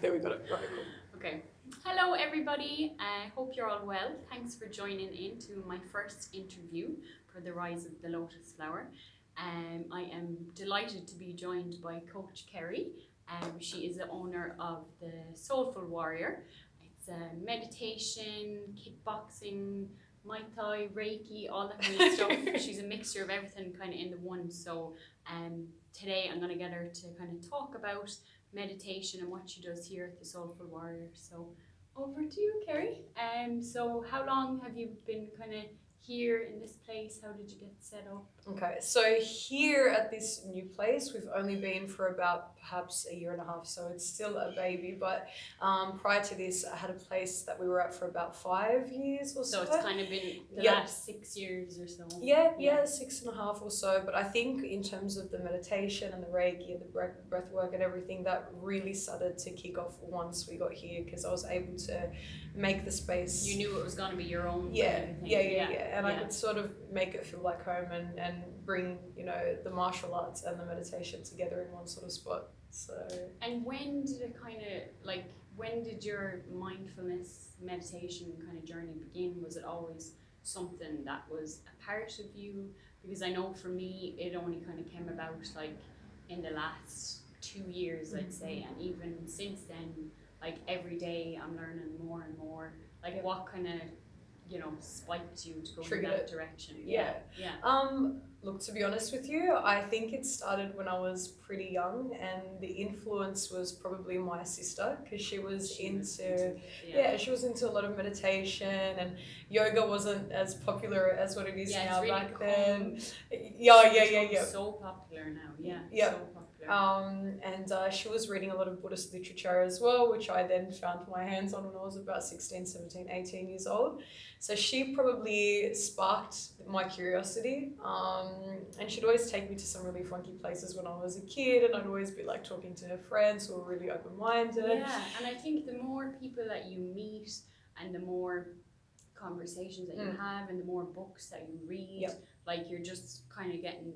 There we got it. Right, cool. Okay. Hello everybody, I hope you're all well. Thanks for joining in to my first interview for the Rise of the Lotus Flower. I am delighted to be joined by Coach Kerry. She is the owner of the Soulful Warrior. It's meditation, kickboxing, muay thai, reiki, all that kind of stuff. She's a mixture of everything kind of in the one. So today I'm going to get her to kind of talk about meditation and what she does here at the Soulful Warrior. So over to you, Kerry. So how long have you been kind of here in this place? How did you get set up? Okay, so here at this new place, we've only been for about perhaps a year and a half, so it's still a baby. But prior to this, I had a place that we were at for about 5 years or so. So it's kind of been the last 6 years or so. Yeah, 6.5 or so. But I think in terms of the meditation and the reiki and the breath work and everything, that really started to kick off once we got here, because I was able to make the space. You knew it was going to be your own. Yeah. And I could sort of make it feel like home and bring, the martial arts and the meditation together in one sort of spot. So. And when did it when did your mindfulness meditation kind of journey begin? Was it always something that was a part of you? Because I know for me, it only kind of came about in the last 2 years, I'd say. And even since then, every day I'm learning more and more. What kind of, spiked you to go in that direction? Yeah. Look, to be honest with you, I think it started when I was pretty young, and the influence was probably my sister, because she was into a lot of meditation, and yoga wasn't as popular as what it is now really back then. So popular now, so popular. And she was reading a lot of Buddhist literature as well, which I then found my hands on when I was about 16, 17, 18 years old. So she probably sparked my curiosity, and she'd always take me to some really funky places when I was a kid, and I'd always be talking to her friends who were really open-minded. Yeah, and I think the more people that you meet and the more conversations that you have and the more books that you read, you're just kind of getting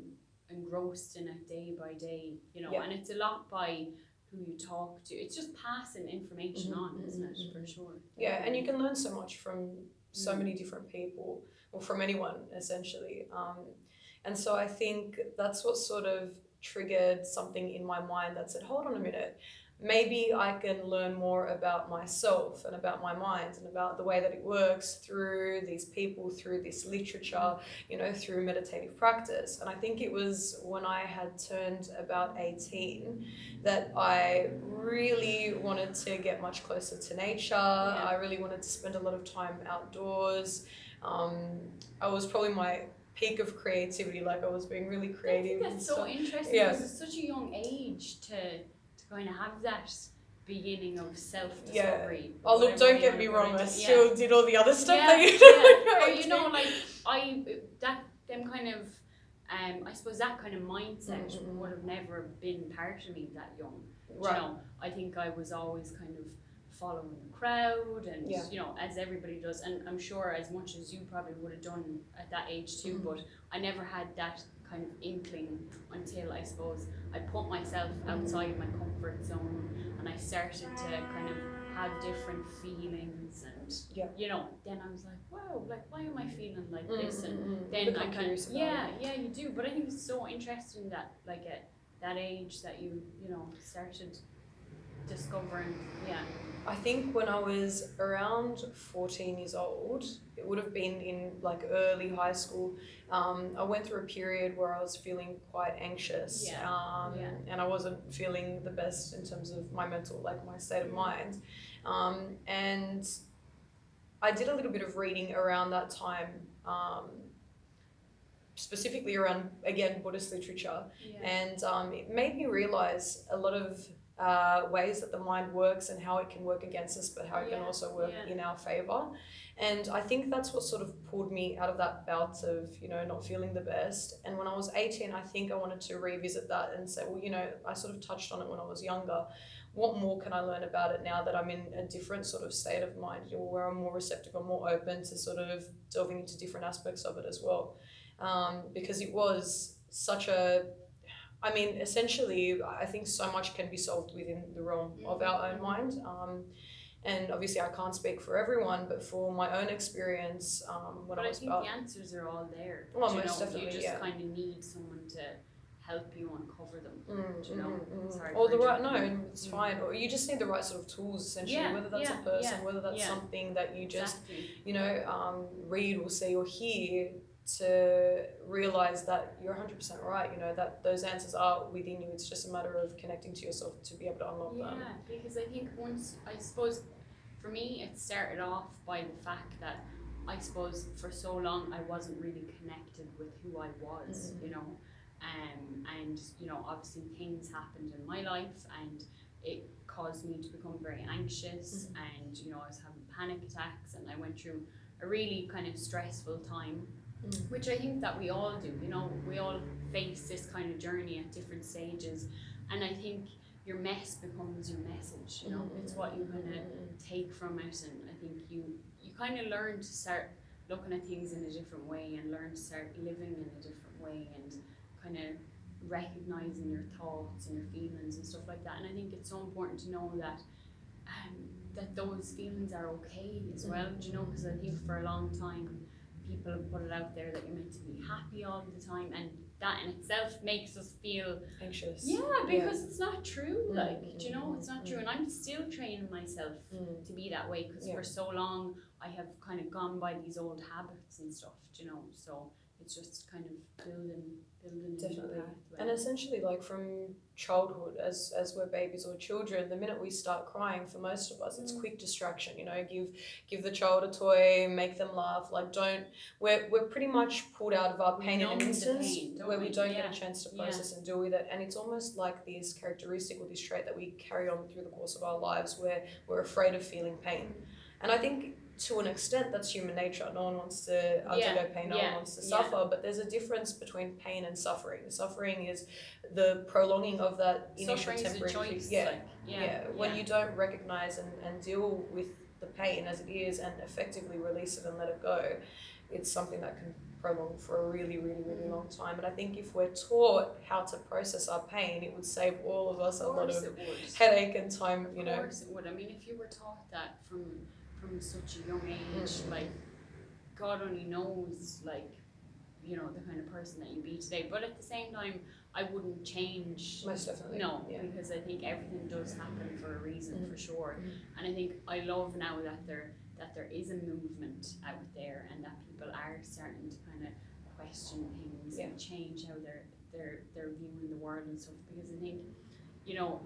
engrossed in it day by day, and it's a lot by who you talk to. It's just passing information on, isn't it? For sure. Yeah, and you can learn so much from so many different people, or from anyone essentially. And so I think that's what sort of triggered something in my mind that said, hold on a minute, maybe I can learn more about myself and about my mind and about the way that it works through these people, through this literature, through meditative practice. And I think it was when I had turned about 18 that I really wanted to get much closer to nature. I really wanted to spend a lot of time outdoors. I was probably my peak of creativity, I was being really creative. I think that's so interesting, because it's such a young age to kind of have that beginning of self-discovery. Yeah. Oh, look, don't get me wrong, I still did all the other stuff that you I suppose that kind of mindset would have never been part of me that young. Right. I think I was always kind of following the crowd and, as everybody does. And I'm sure as much as you probably would have done at that age too, but I never had that kind of inkling until, I suppose, I put myself outside my comfort zone and I started to kind of have different feelings, and then I was like, wow, why am I feeling like this? And then I kind of you do. But I think it's so interesting that at that age that you started discovering. I think when I was around 14 years old, it would have been in early high school, I went through a period where I was feeling quite anxious, and I wasn't feeling the best in terms of my mental, my state of mind. And I did a little bit of reading around that time, specifically around, again, Buddhist literature. And it made me realize a lot of ways that the mind works and how it can work against us, but how it can also work in our favor. And I think that's what sort of pulled me out of that bout of, not feeling the best. And when I was 18, I think I wanted to revisit that and say, well, I sort of touched on it when I was younger. What more can I learn about it now that I'm in a different sort of state of mind, where I'm more receptive, I'm more open to sort of delving into different aspects of it as well. Because it was such a I mean, essentially, I think so much can be solved within the realm of our own mind. And obviously, I can't speak for everyone, but for my own experience, when But I I was think about, the answers are all there. well, Do you most know, definitely, you just yeah. kind of need someone to help you uncover them. Do you know? Sorry Or for the right, no, interrupting. it's fine. Or you just need the right sort of tools, essentially, Yeah, whether that's yeah, a person, yeah, whether that's yeah. something that you just, Exactly. you know, read or see or hear, to realize that you're 100% right, you know, that those answers are within you. It's just a matter of connecting to yourself to be able to unlock them. Yeah, because I think once, I suppose, for me, it started off by the fact that I suppose for so long I wasn't really connected with who I was, you know. And you know, obviously things happened in my life, and it caused me to become very anxious, and you know, I was having panic attacks, and I went through a really kind of stressful time, which I think that we all do. You know, we all face this kind of journey at different stages, and I think your mess becomes your message. You know, it's what you kind of take from it, and I think you kind of learn to start looking at things in a different way, and learn to start living in a different way, and kind of recognizing your thoughts and your feelings and stuff like that. And I think it's so important to know that that those feelings are okay as well. Do you know? Because I think for a long time people have put it out there that you're meant to be happy all the time, and that in itself makes us feel anxious. Yeah, because it's not true. Like, do you know, it's not true, and I'm still training myself to be that way, because for so long I have kind of gone by these old habits and stuff. Do you know? So it's just kind of building Definitely. a pathway. And essentially, like from childhood, as we're babies or children, the minute we start crying, for most of us, it's quick distraction. You know, give the child a toy, make them laugh. Like, we're pretty much pulled out of our pain in an instance where we don't get a chance to process and deal with it. And it's almost like this characteristic or this trait that we carry on through the course of our lives, where we're afraid of feeling pain. And I think, to an extent, that's human nature. No one wants to undergo pain, no one wants to suffer, but there's a difference between pain and suffering. Suffering is the prolonging of that initial temporary when you don't recognize and deal with the pain as it is, and effectively release it and let it go, it's something that can prolong for a really, really, really long time. And I think if we're taught how to process our pain, it would save all of us a lot of headache and time, you know. Of course it would. I mean, if you were taught that from such a young age, like, God only knows, like, you know, the kind of person that you be today. But at the same time, I wouldn't change. Most definitely. No, because I think everything does happen for a reason, for sure. And I think I love now that there is a movement out there, and that people are starting to kind of question things and change how they're viewing the world and stuff. Because I think, you know,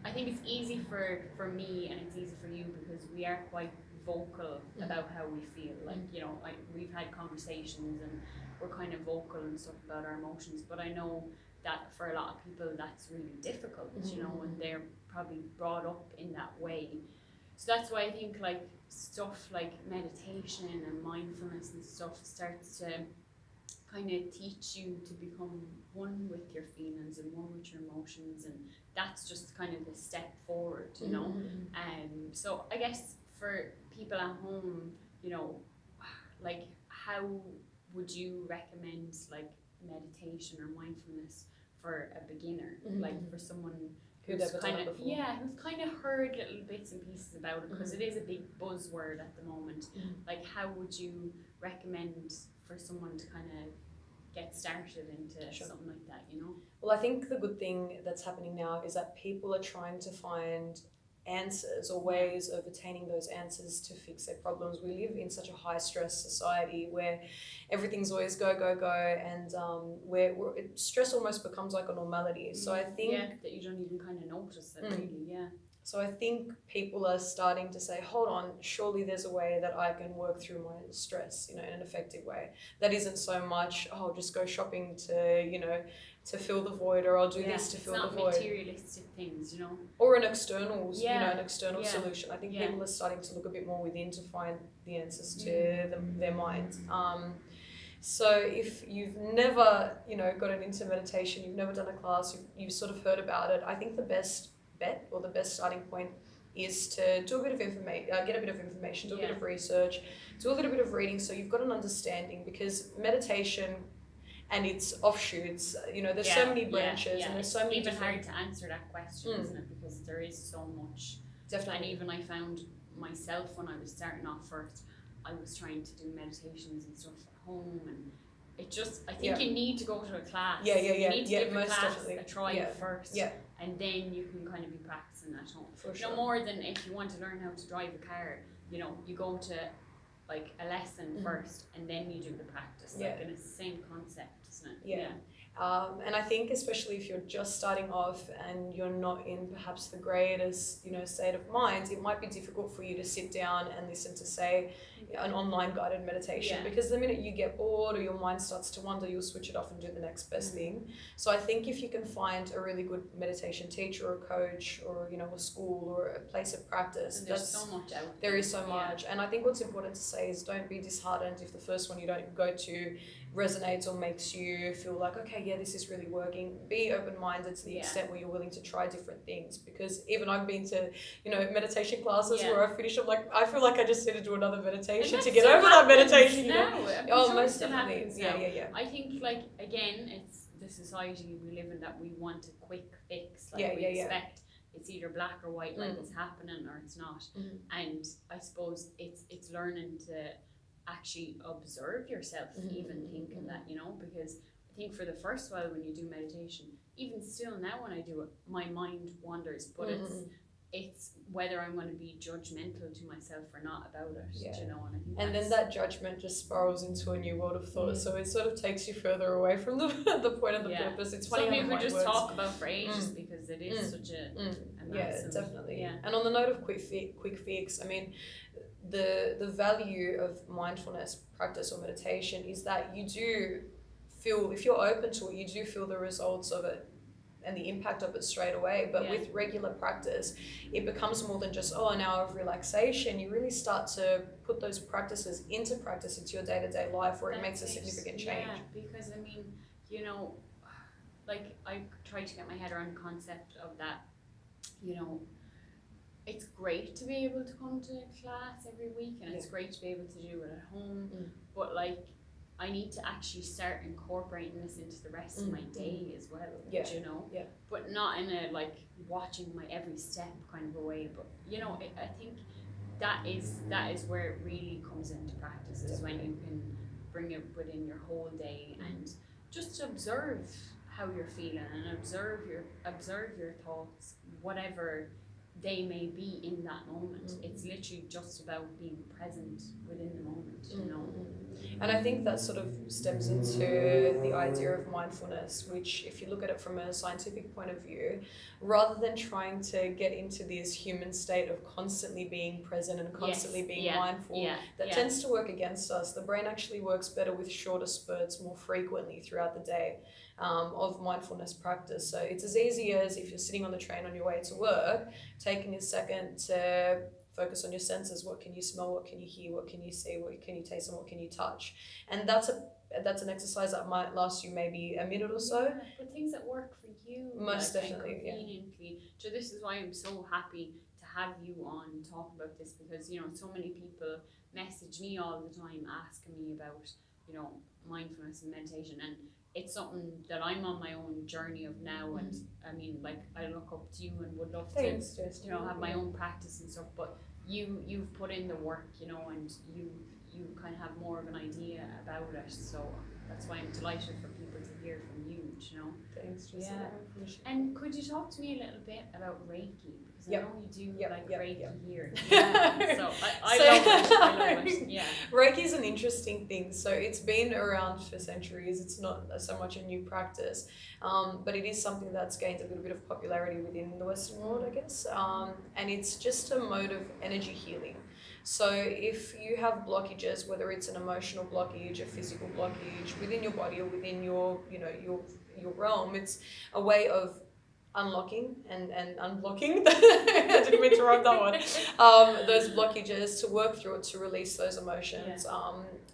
I think it's easy for me, and it's easy for you, because we are quite vocal about how we feel. Like, you know, we've had conversations, and we're kind of vocal and stuff about our emotions, but I know that for a lot of people that's really difficult, you know, and they're probably brought up in that way. So that's why I think, like, stuff like meditation and mindfulness and stuff starts to kind of teach you to become one with your feelings and one with your emotions, and that's just kind of the step forward, you know. So I guess for people at home, you know, like, how would you recommend, like, meditation or mindfulness for a beginner, like for someone who's kind of heard little bits and pieces about it, because it is a big buzzword at the moment. Like, how would you recommend for someone to kind of get started into something like that, you know? Well, I think the good thing that's happening now is that people are trying to find answers or ways of attaining those answers to fix their problems. We live in such a high stress society where everything's always go, and where stress almost becomes like a normality. So I think that you don't even kind of notice it really. So I think people are starting to say, hold on, surely there's a way that I can work through my stress, you know, in an effective way. That isn't so much, oh, just go shopping to, you know, to fill the void, or I'll do this to fill the void. It's not materialistic things, you know. Or an external, solution. I think people are starting to look a bit more within to find the answers to their mind. So if you've never, you know, gotten into meditation, you've never done a class, you've sort of heard about it, I think the best bet or the best starting point is to do a bit of information, get a bit of information, do a bit of research, do a little bit of reading, so you've got an understanding. Because meditation, and its offshoots. There's so many branches, and there's so many even different... hard to answer that question, isn't it? Because there is so much. Definitely. And even I found myself when I was starting off first, I was trying to do meditations and stuff at home, and it just, I think you need to go to a class. You need to give a class a try first, and then you can kind of be practicing at home. For sure. No more than if you want to learn how to drive a car, you go to like a lesson first, and then you do the practice. Like, and it's the same concept, isn't it? And I think especially if you're just starting off and you're not in perhaps the greatest, state of mind, it might be difficult for you to sit down and listen to, say, an online guided meditation, because the minute you get bored or your mind starts to wander, you'll switch it off and do the next best thing. So I think if you can find a really good meditation teacher or coach, or a school or a place of practice, and there's so much out there is so much. And I think what's important to say is, don't be disheartened if the first one you don't go to resonates or makes you feel like, okay, this is really working. Be open-minded to the extent where you're willing to try different things, because even I've been to meditation classes where I finish, I'm like, I feel like I just need to do another meditation to get over that meditation. Now. Most definitely. I think, like, again, it's the society we live in that we want a quick fix. Like, we expect it's either black or white, like it's happening or it's not. And I suppose it's learning to actually observe yourself, even thinking that, because I think for the first while when you do meditation, even still now when I do it, my mind wanders, but it's whether I'm going to be judgmental to myself or not about it, and then that judgment just spirals into a new world of thought, so it sort of takes you further away from the point of the purpose. It's funny something how we could just talk about for ages, because it is such a massive, definitely. And on the note of quick fix, I mean, the value of mindfulness practice or meditation is that you do feel, if you're open to it, you do feel the results of it and the impact of it straight away. But with regular practice, it becomes more than just an hour of relaxation. You really start to put those practices into practice into your day-to-day life, where it makes a significant change. Because I mean, like, I try to get my head around the concept of that, it's great to be able to come to class every week, and it's great to be able to do it at home, but like, I need to actually start incorporating this into the rest of my day as well, but not in a like watching my every step kind of a way, but I think that is where it really comes into practice, is when you can bring it within your whole day and just observe how you're feeling, and observe your thoughts, whatever they may be in that moment. It's literally just about being present within the moment, And I think that sort of stems into the idea of mindfulness, which, if you look at it from a scientific point of view, rather than trying to get into this human state of constantly being present and constantly being mindful, that tends to work against us. The brain actually works better with shorter spurts more frequently throughout the day of mindfulness practice. So it's as easy as, if you're sitting on the train on your way to work, taking a second to focus on your senses. What can you smell? What can you hear? What can you see? What can you taste? And what can you touch? And that's an exercise that might last you maybe a minute or so. But things that work for you. Most definitely, conveniently. So this is why I'm so happy to have you on talk about this, because so many people message me all the time asking me about mindfulness and meditation, and it's something that I'm on my own journey of now, and I mean, like, I look up to you and would love to have my own practice and stuff, but you've put in the work, and you kind of have more of an idea about it, so that's why I'm delighted for people to hear from you, Thanks, And could you talk to me a little bit about Reiki? Because I know you do Reiki here. So I love it. Reiki is an interesting thing. So it's been around for centuries. It's not so much a new practice, but it is something that's gained a little bit of popularity within the Western world, I guess. And it's just a mode of energy healing. So if you have blockages, whether it's an emotional blockage, a physical blockage within your body or within your realm, it's a way of unlocking and unblocking. I didn't mean to rhyme that one. Those blockages, to work through it, to release those emotions.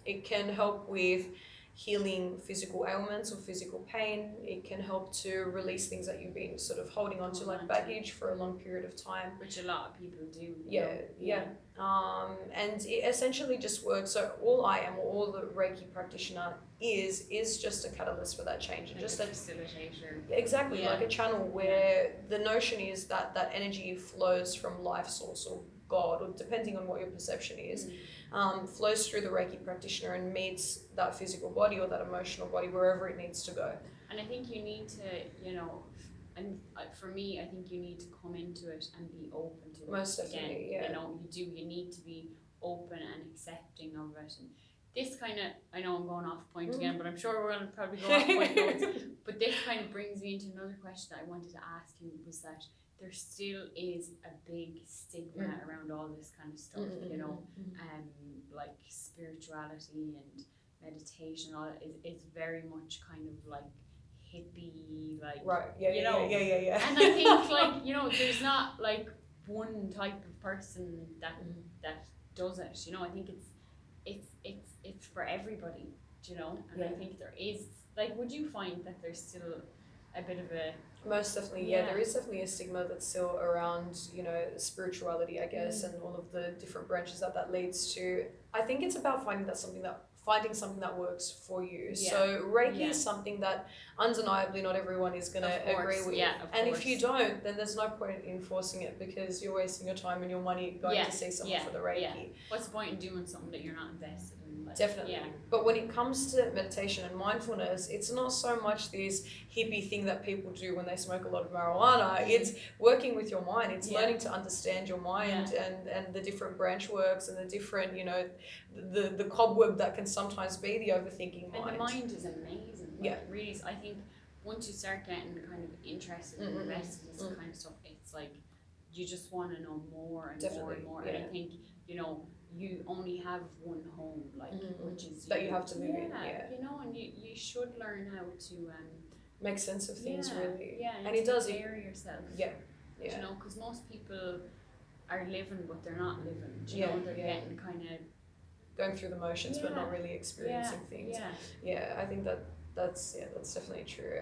It can help with healing physical ailments or physical pain. It can help to release things that you've been sort of holding on to, like baggage, for a long period of time. Which a lot of people do. Yeah. And it essentially just works. So all I am, or all the Reiki practitioner is just a catalyst for that change. Like just a facilitator. Exactly, like a channel where the notion is that that energy flows from life source or God, or depending on what your perception is, flows through the Reiki practitioner and meets that physical body or that emotional body wherever it needs to go. And I think you need to, and for me, I think you need to come into it and be open to it. Most definitely, again. You need to be open and accepting of it. And this kind of, I know I'm going off point again, but I'm sure we're going to probably go off point notes. But this kind of brings me into another question that I wanted to ask you, was that there still is a big stigma around all this kind of stuff, like spirituality and meditation, all is very much kind of like hippie, like, right, yeah. And I think there's not like one type of person that does it. I think it's for everybody. And I think there is, like, would you find that there's still a bit of a... Most definitely, there is definitely a stigma that's still around, spirituality, I guess, and all of the different branches that leads to. I think it's about finding something that works for you. Yeah. So Reiki is something that undeniably not everyone is going to agree with. And if you don't, then there's no point in forcing it, because you're wasting your time and your money going to see someone for the Reiki. Yeah. What's the point in doing something that you're not invested in? Definitely. Yeah. But when it comes to meditation and mindfulness, it's not so much this hippie thing that people do when they smoke a lot of marijuana. It's working with your mind. It's learning to understand your mind and the different branch works and the different, the cobweb that can sometimes be the overthinking mind. And the mind is amazing. It really is. I think once you start getting kind of interested and invested in this kind of stuff, it's like you just want to know more and more and more. And I think, you only have one home, like, which is that you have to live in. And you should learn how to make sense of things, really. And it does prepare yourself. Because most people are living, but they're not living. They're getting kind of going through the motions, but not really experiencing things. I think that's definitely true.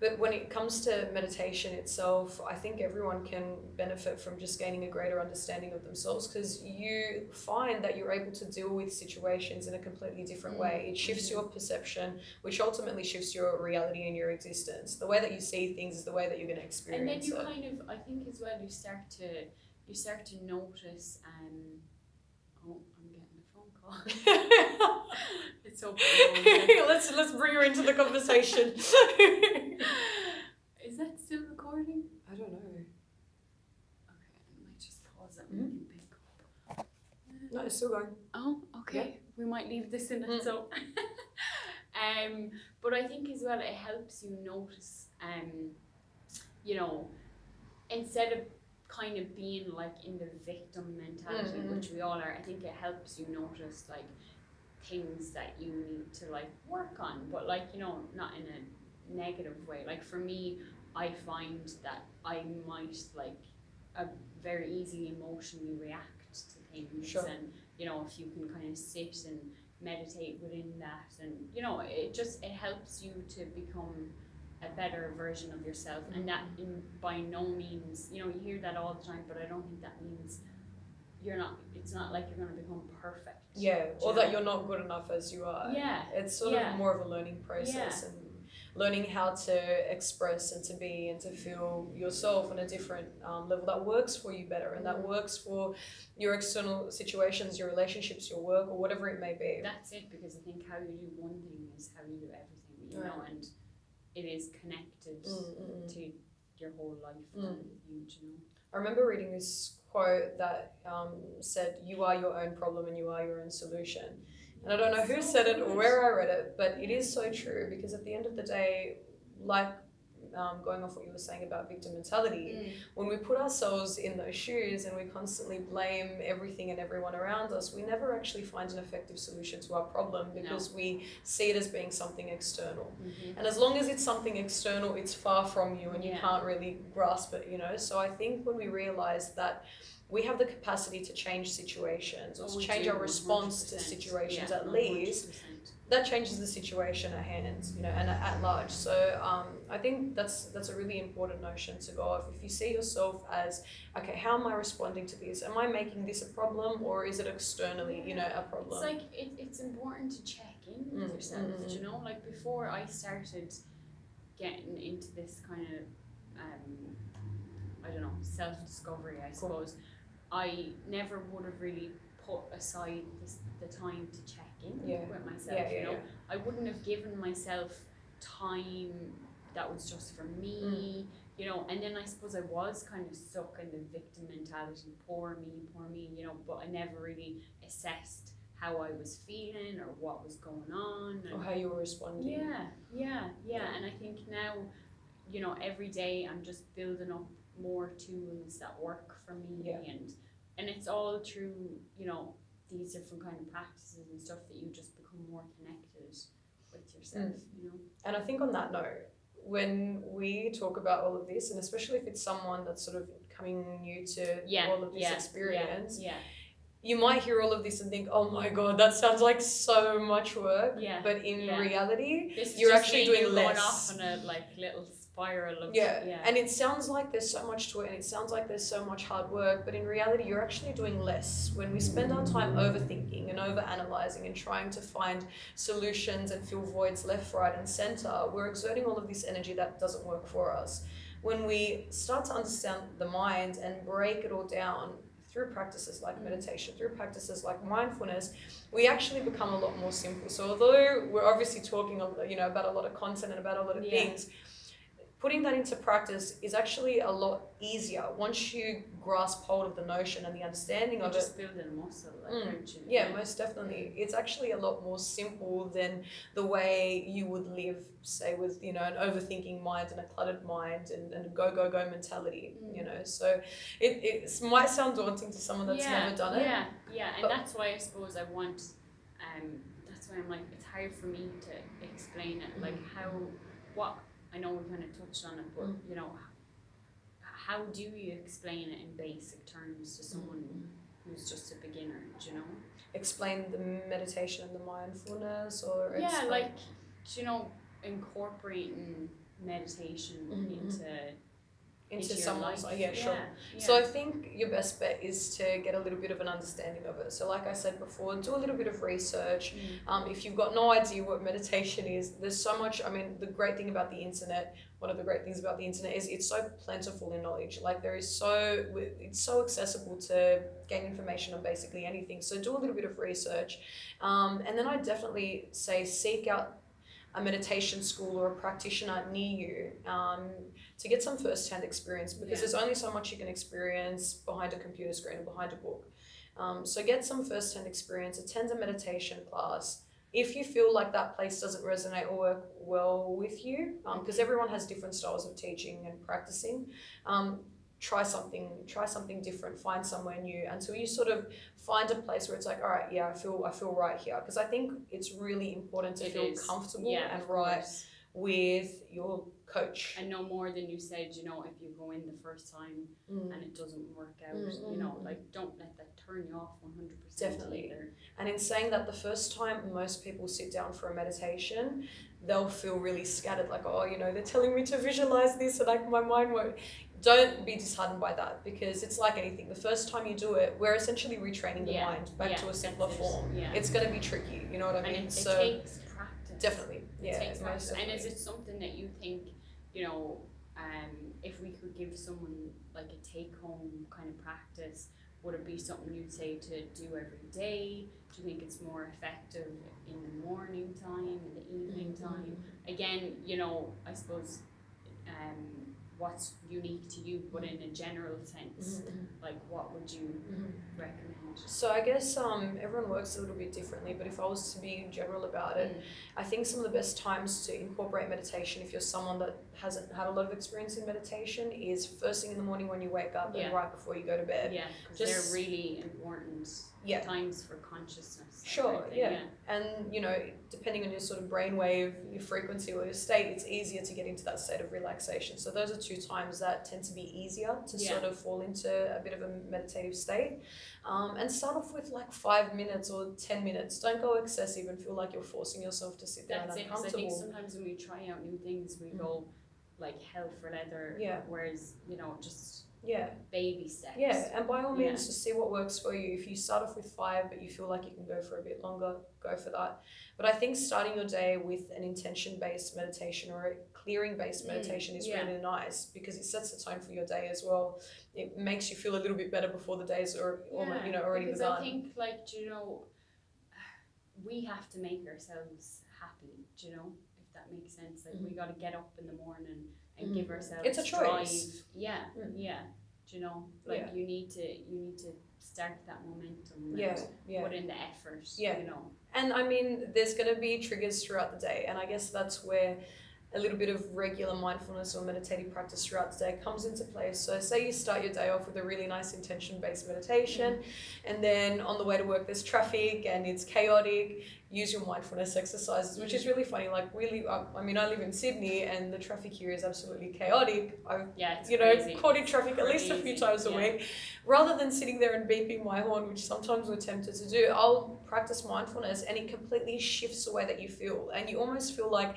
But when it comes to meditation itself, I think everyone can benefit from just gaining a greater understanding of themselves, because you find that you're able to deal with situations in a completely different way. It shifts your perception, which ultimately shifts your reality and your existence. The way that you see things is the way that you're going to experience it. And then you I think as well, you start to notice, I'm getting a phone call. It's so funny. Let's bring her into the conversation. Is that still recording? I don't know. Okay, I might just pause it and we can pick up. No, it's still going. Oh, okay. Yeah. We might leave this in it. So, but I think as well it helps you notice, instead of kind of being like in the victim mentality, which we all are, I think it helps you notice like things that you need to like work on, but like, not in a negative way. Like for me, I find that I might very easily emotionally react to things. And if you can kind of sit and meditate within that, and it helps you to become a better version of yourself. And that by no means, you hear that all the time, but I don't think that means it's not like you're going to become perfect. Or that you're not good enough as you are. It's sort of more of a learning process and learning how to express and to be and to feel yourself on a different level that works for you better and that works for your external situations, your relationships, your work, or whatever it may be. That's it, because I think how you do one thing is how you do everything, and it is connected to your whole life. I remember reading this quote that said, "You are your own problem and you are your own solution." And I don't know who said it or where I read it, but it is so true, because at the end of the day, like going off what you were saying about victim mentality, when we put ourselves in those shoes and we constantly blame everything and everyone around us, we never actually find an effective solution to our problem, because we see it as being something external. And as long as it's something external, it's far from you and you can't really grasp it, So I think when we realize that we have the capacity to change situations, or to we change do, our response to 100%. situations, Yeah, at least. 100%. That changes the situation at hand, you know, and at large. So I think that's a really important notion to go off. If you see yourself as, okay, how am I responding to this? Am I making this a problem, or is it externally, you know, a problem? It's like it's important to check in with yourself. You know, like before I started getting into this kind of I don't know, self-discovery, I suppose, I never would have really put aside the time to check in with myself. You know, I wouldn't have given myself time that was just for me. You know, and then I suppose I was kind of stuck in the victim mentality, poor me, you know, but I never really assessed how I was feeling or what was going on. Or how you were responding. Yeah. And I think now, you know, every day I'm just building up more tools that work for me, and it's all through, you know, these different kind of practices and stuff that you just become more connected with yourself, you know. And I think on that note, when we talk about all of this, and especially if it's someone that's sort of coming new to all of this experience, you might hear all of this and think, oh my God, that sounds like so much work. But in reality, you're actually doing less. Going off on a like little spiral of and it sounds like there's so much to it, and it sounds like there's so much hard work, but in reality you're actually doing less. When we spend our time overthinking and overanalyzing and trying to find solutions and fill voids left, right and center, we're exerting all of this energy that doesn't work for us. When we start to understand the mind and break it all down through practices like meditation, through practices like mindfulness, we actually become a lot more simple. So although we're obviously talking, you know, about a lot of content and about a lot of things, putting that into practice is actually a lot easier once you grasp hold of the notion and the understanding of it. Just building a muscle, aren't you? Most definitely. It's actually a lot more simple than the way you would live, say, with, you know, an overthinking mind and a cluttered mind and a go mentality, you know. So it might sound daunting to someone that's never done it. And that's why I suppose I want, that's why I'm like, it's hard for me to explain it, like I know we kind of touched on it, but you know, how do you explain it in basic terms to someone who's just a beginner? Do you know? Explain the meditation and the mindfulness, or like, you know, incorporating meditation into someone's life. Sure. So I think your best bet is to get a little bit of an understanding of it. So like I said before, do a little bit of research. If you've got no idea what meditation is, there's so much. I mean, the great thing about the internet, one of the great things about the internet is it's so plentiful in knowledge. Like it's so accessible to gain information on basically anything. So do a little bit of research. And then I definitely say seek out a meditation school or a practitioner near you to get some first-hand experience, because there's only so much you can experience behind a computer screen or behind a book. So get some first-hand experience, attend a meditation class. If you feel like that place doesn't resonate or work well with you, because everyone has different styles of teaching and practicing, try something different, find somewhere new until you sort of find a place where it's like, all right, I feel right here. Because I think it's really important to feel comfortable and right with your coach. And no more than you said, you know, if you go in the first time and it doesn't work out, you know, like don't let that turn you off 100%. Definitely. Either. And in saying that, the first time most people sit down for a meditation, they'll feel really scattered, like, oh, you know, they're telling me to visualize this and like my mind won't. Don't be disheartened by that, because it's like anything. The first time you do it, we're essentially retraining the mind back to a simpler form. It's going to be tricky, you know what I mean? And it takes practice. Definitely, it takes practice. And is it something that you think, you know, if we could give someone like a take-home kind of practice, would it be something you'd say to do every day? Do you think it's more effective in the morning time, in the evening time? Again, you know, I suppose what's unique to you, but in a general sense, like what would you recommend? So I guess everyone works a little bit differently, but if I was to be general about it, I think some of the best times to incorporate meditation, if you're someone that hasn't had a lot of experience in meditation, is first thing in the morning when you wake up and right before you go to bed. Yeah, because they're really important times for consciousness. Sure, and you know, depending on your sort of brainwave, your frequency or your state, it's easier to get into that state of relaxation. So those are two times that tend to be easier to sort of fall into a bit bit of a meditative state. And start off with like 5 minutes or 10 minutes. Don't go excessive and feel like you're forcing yourself to sit there That's and it, because I uncomfortable. think sometimes when we try out new things, we go like hell for leather. Yeah. Whereas, you know, just yeah, baby steps. yeah, and by all means, just see what works for you. If you start off with 5, but you feel like you can go for a bit longer, go for that. But I think starting your day with an intention-based meditation or a clearing-based meditation is really nice, because it sets the tone for your day as well. It makes you feel a little bit better before the day's already because begun. I think, like, you know, we have to make ourselves happy, you know, if that makes sense. Like, we got to get up in the morning and give ourselves it's a choice. Drive. Yeah, you know, like you need to start that momentum. And put in the effort. You know. And I mean, there's going to be triggers throughout the day, and I guess that's where a little bit of regular mindfulness or meditative practice throughout the day comes into play. So say you start your day off with a really nice intention-based meditation, and then on the way to work there's traffic and it's chaotic, use your mindfulness exercises, which is really funny. Like, really, I mean, I live in Sydney and the traffic here is absolutely chaotic. I've caught in traffic at least a few times a week. Rather than sitting there and beeping my horn, which sometimes we're tempted to do, I'll practice mindfulness, and it completely shifts the way that you feel, and you almost feel like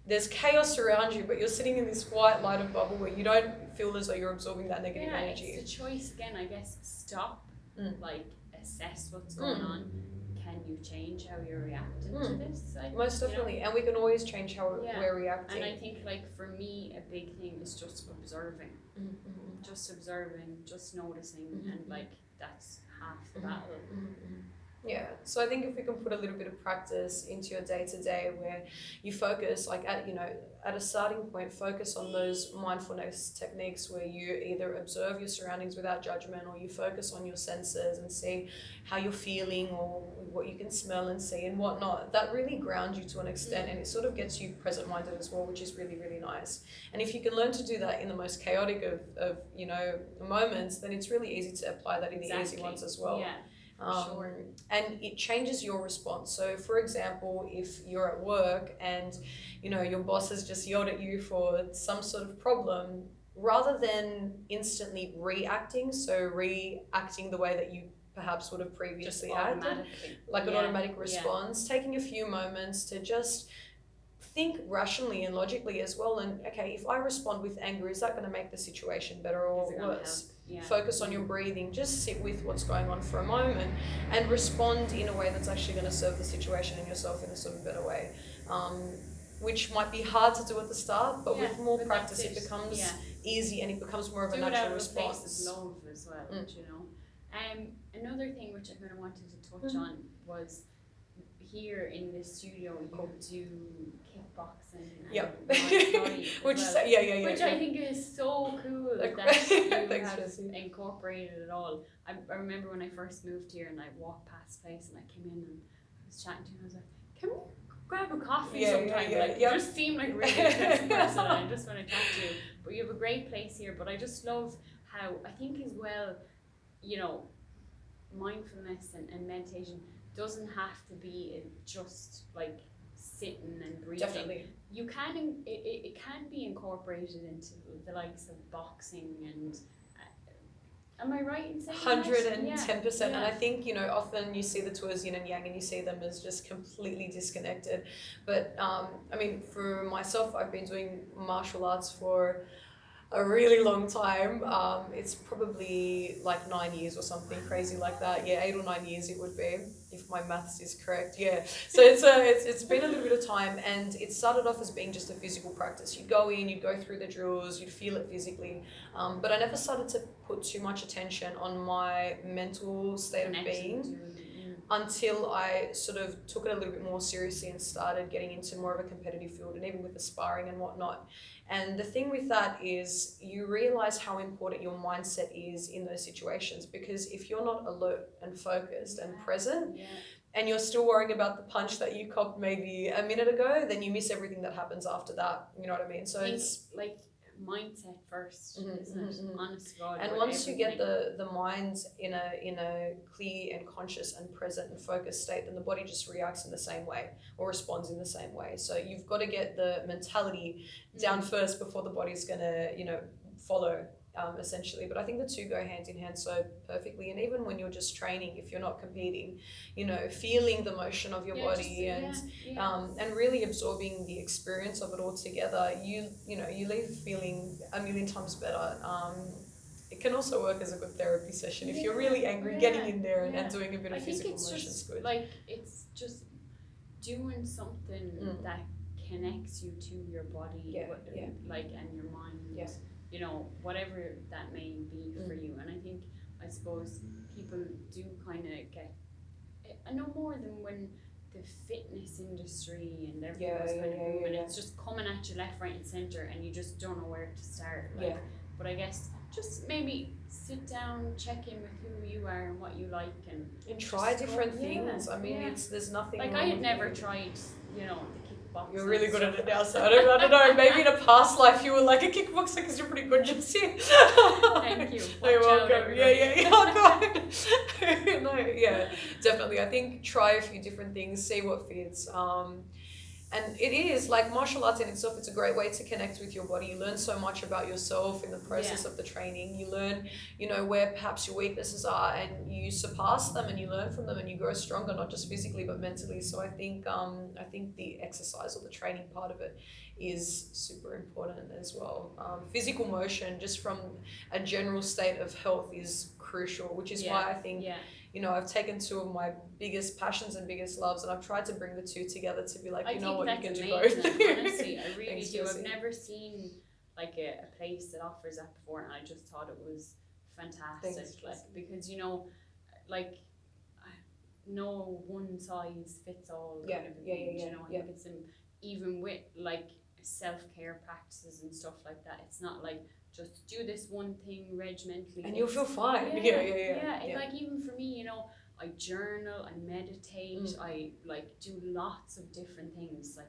there's chaos around you, but you're sitting in this white lighted bubble where you don't feel as though you're absorbing that negative energy. It's a choice again, I guess. Stop, like, assess what's going on. Can you change how you're reacting to this? Like, most definitely, and we can always change how we're reacting. And I think, like, for me, a big thing is just observing. Just observing, just noticing, and, like, that's half the battle. Yeah, so I think if we can put a little bit of practice into your day-to-day where you focus, like, at a starting point, focus on those mindfulness techniques where you either observe your surroundings without judgment, or you focus on your senses and see how you're feeling or what you can smell and see and whatnot. That really grounds you to an extent, and it sort of gets you present-minded as well, which is really, really nice. And if you can learn to do that in the most chaotic of moments, then it's really easy to apply that in the easy ones as well. Yeah. Sure. And it changes your response. So for example, if you're at work and your boss has just yelled at you for some sort of problem, rather than instantly reacting the way that you perhaps would have previously acted, like an automatic response, taking a few moments to just think rationally and logically as well. And okay, if I respond with anger, is that going to make the situation better or worse? Focus on your breathing. Just sit with what's going on for a moment and respond in a way that's actually going to serve the situation and yourself in a sort of better way, which might be hard to do at the start, but with more practice it becomes easy, and it becomes more of a natural response. Love as well, you know. Another thing which I kind of wanted to touch on was, here in the studio you do kickboxing and which I think is so cool that you have incorporated it all. I remember when I first moved here and I walked past the place and I came in and I was chatting to you and I was like, can we grab a coffee sometime? You just seem like a really interesting person and I just want to chat to you. But you have a great place here. But I just love how, I think as well, mindfulness and meditation doesn't have to be just like sitting and breathing. Definitely. You can, it can be incorporated into the likes of boxing and am I right in saying 110%. And I think, often you see the two as yin and yang and you see them as just completely disconnected. But I mean, for myself, I've been doing martial arts for a really long time. It's probably like 9 years or something crazy like that. 8 or 9 years it would be, if my maths is correct. So it's been a little bit of time, and it started off as being just a physical practice. You'd go in, you'd go through the drills, you'd feel it physically, but I never started to put too much attention on my mental state of being until I sort of took it a little bit more seriously and started getting into more of a competitive field, and even with the sparring and whatnot. And the thing with that is you realize how important your mindset is in those situations, because if you're not alert and focused and present, and you're still worrying about the punch that you copped maybe a minute ago, then you miss everything that happens after that. You know what I mean? So it's like mindset first, isn't it? Honest to God. And once you get the mind in a clear and conscious and present and focused state, then the body just reacts in the same way or responds in the same way. So you've got to get the mentality down first before the body's gonna follow essentially. But I think the two go hand in hand so perfectly. And even when you're just training, if you're not competing, you know, feeling the motion of your body and really absorbing the experience of it all together, you know, you leave feeling a million times better. It can also work as a good therapy session if you're really angry. Getting in there and doing a bit of physical motion is good. Like, it's just doing something that connects you to your body, like, and your mind. You know, whatever that may be for you. And I suppose people do kind of get, I know more than when the fitness industry and everything was kind of booming. It's just coming at you left, right, and center, and you just don't know where to start. Like, but I guess just maybe sit down, check in with who you are and what you like, and try different things. I mean, there's nothing. Like, I had never tried, you know, the kickboxing. You're really good at it now, so I don't know. Maybe in a past life you were like a kickboxer because you're pretty good, Jessie. Thank you. You're welcome. Oh God. No, definitely. I think try a few different things, see what fits. And it is like martial arts in itself. It's a great way to connect with your body. You learn so much about yourself in the process of the training. You learn, you know, where perhaps your weaknesses are, and you surpass them, and you learn from them, and you grow stronger, not just physically but mentally. So I think the exercise or the training part of it is super important as well. Physical motion, just from a general state of health, is crucial, which is why I think. You know, I've taken two of my biggest passions and biggest loves, and I've tried to bring the two together to be like, you know what, you can do both. Honestly, I really do. I've never seen like a place that offers that before, and I just thought it was fantastic. Like, because, you know, like, no one size fits all kind of thing. You know, I think it's even with like self-care practices and stuff like that. It's not like just do this one thing regimentally and you'll feel fine. Like, even for me, you know, I journal, I meditate, I like do lots of different things, like